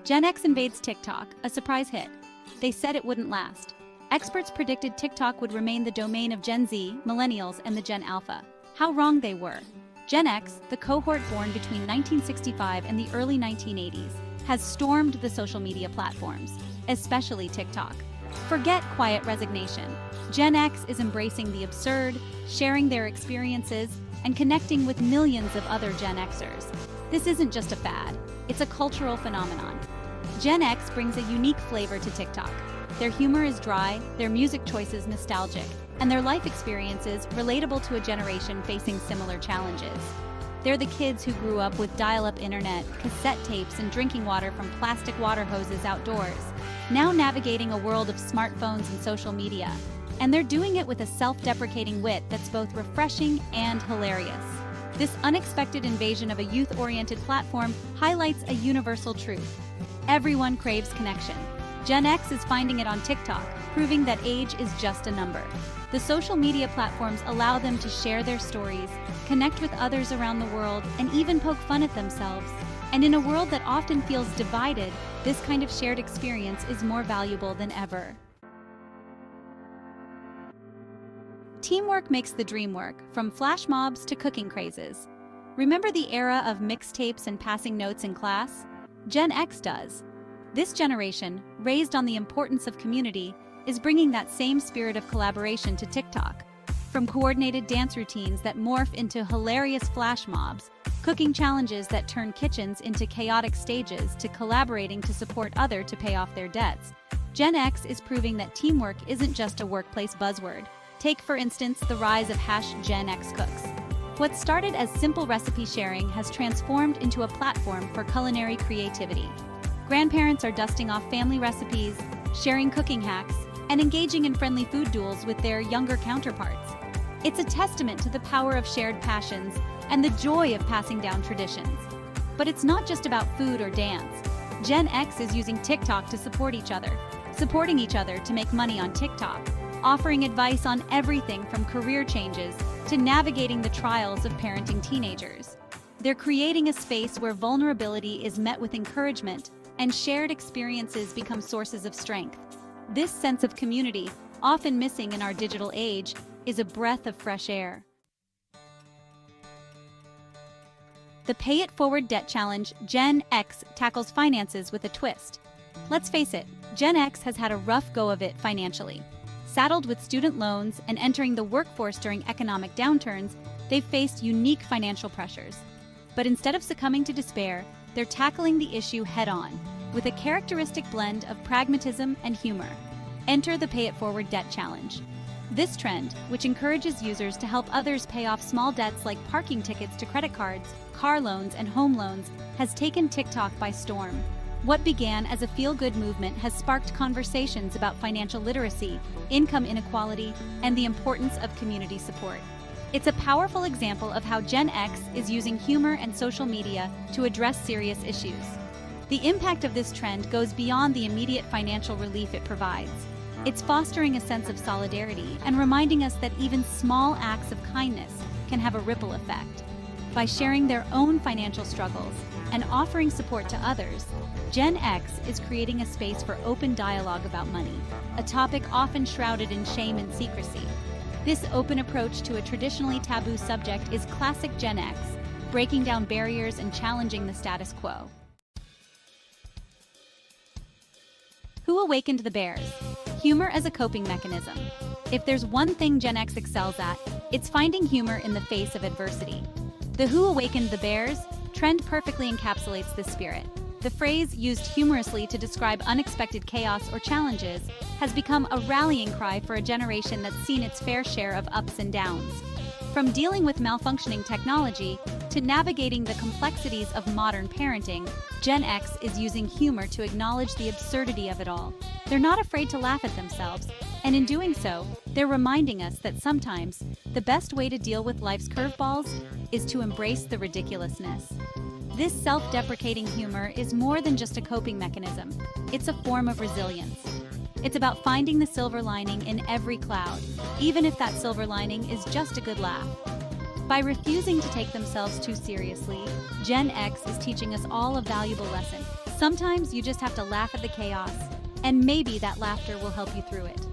Gen X invades TikTok, a surprise hit. They said it wouldn't last. Experts predicted TikTok would remain the domain of Gen Z, Millennials, and the Gen Alpha. How wrong they were. Gen X, the cohort born between 1965 and the early 1980s, has stormed the social media platforms, especially TikTok. Forget quiet resignation. Gen X is embracing the absurd, sharing their experiences, and connecting with millions of other Gen Xers. This isn't just a fad, it's a cultural phenomenon. Gen X brings a unique flavor to TikTok. Their humor is dry, their music choices nostalgic, and their life experiences relatable to a generation facing similar challenges. They're the kids who grew up with dial-up internet, cassette tapes, and drinking water from plastic water hoses outdoors, now navigating a world of smartphones and social media. And they're doing it with a self-deprecating wit that's both refreshing and hilarious. This unexpected invasion of a youth-oriented platform highlights a universal truth. Everyone craves connection. Gen X is finding it on TikTok, proving that age is just a number. The social media platforms allow them to share their stories, connect with others around the world, and even poke fun at themselves. And in a world that often feels divided, this kind of shared experience is more valuable than ever. Teamwork makes the dream work, from flash mobs to cooking crazes. Remember the era of mixtapes and passing notes in class? Gen X does. This generation, raised on the importance of community, is bringing that same spirit of collaboration to TikTok. From coordinated dance routines that morph into hilarious flash mobs, cooking challenges that turn kitchens into chaotic stages, to collaborating to support others to pay off their debts, Gen X is proving that teamwork isn't just a workplace buzzword. Take, for instance, the rise of #Gen X Cooks. What started as simple recipe sharing has transformed into a platform for culinary creativity. Grandparents are dusting off family recipes, sharing cooking hacks, and engaging in friendly food duels with their younger counterparts. It's a testament to the power of shared passions and the joy of passing down traditions. But it's not just about food or dance. Gen X is using TikTok to support each other, supporting each other to make money on TikTok, offering advice on everything from career changes to navigating the trials of parenting teenagers. They're creating a space where vulnerability is met with encouragement and shared experiences become sources of strength. This sense of community, often missing in our digital age, is a breath of fresh air. The Pay It Forward Debt Challenge. Gen X tackles finances with a twist. Let's face it, Gen X has had a rough go of it financially. Saddled with student loans and entering the workforce during economic downturns, they've faced unique financial pressures. But instead of succumbing to despair, they're tackling the issue head-on, with a characteristic blend of pragmatism and humor. Enter the Pay It Forward Debt Challenge. This trend, which encourages users to help others pay off small debts like parking tickets to credit cards, car loans, and home loans, has taken TikTok by storm. What began as a feel-good movement has sparked conversations about financial literacy, income inequality, and the importance of community support. It's a powerful example of how Gen X is using humor and social media to address serious issues. The impact of this trend goes beyond the immediate financial relief it provides. It's fostering a sense of solidarity and reminding us that even small acts of kindness can have a ripple effect. By sharing their own financial struggles and offering support to others, Gen X is creating a space for open dialogue about money, a topic often shrouded in shame and secrecy. This open approach to a traditionally taboo subject is classic Gen X, breaking down barriers and challenging the status quo. Who awakened the bears? Humor as a coping mechanism. If there's one thing Gen X excels at, it's finding humor in the face of adversity. The Who Awakened the Bears trend perfectly encapsulates this spirit. The phrase, used humorously to describe unexpected chaos or challenges, has become a rallying cry for a generation that's seen its fair share of ups and downs. From dealing with malfunctioning technology to navigating the complexities of modern parenting, Gen X is using humor to acknowledge the absurdity of it all. They're not afraid to laugh at themselves, and in doing so, they're reminding us that sometimes the best way to deal with life's curveballs is to embrace the ridiculousness. This self-deprecating humor is more than just a coping mechanism. It's a form of resilience. It's about finding the silver lining in every cloud, even if that silver lining is just a good laugh. By refusing to take themselves too seriously, Gen X is teaching us all a valuable lesson. Sometimes you just have to laugh at the chaos, and maybe that laughter will help you through it.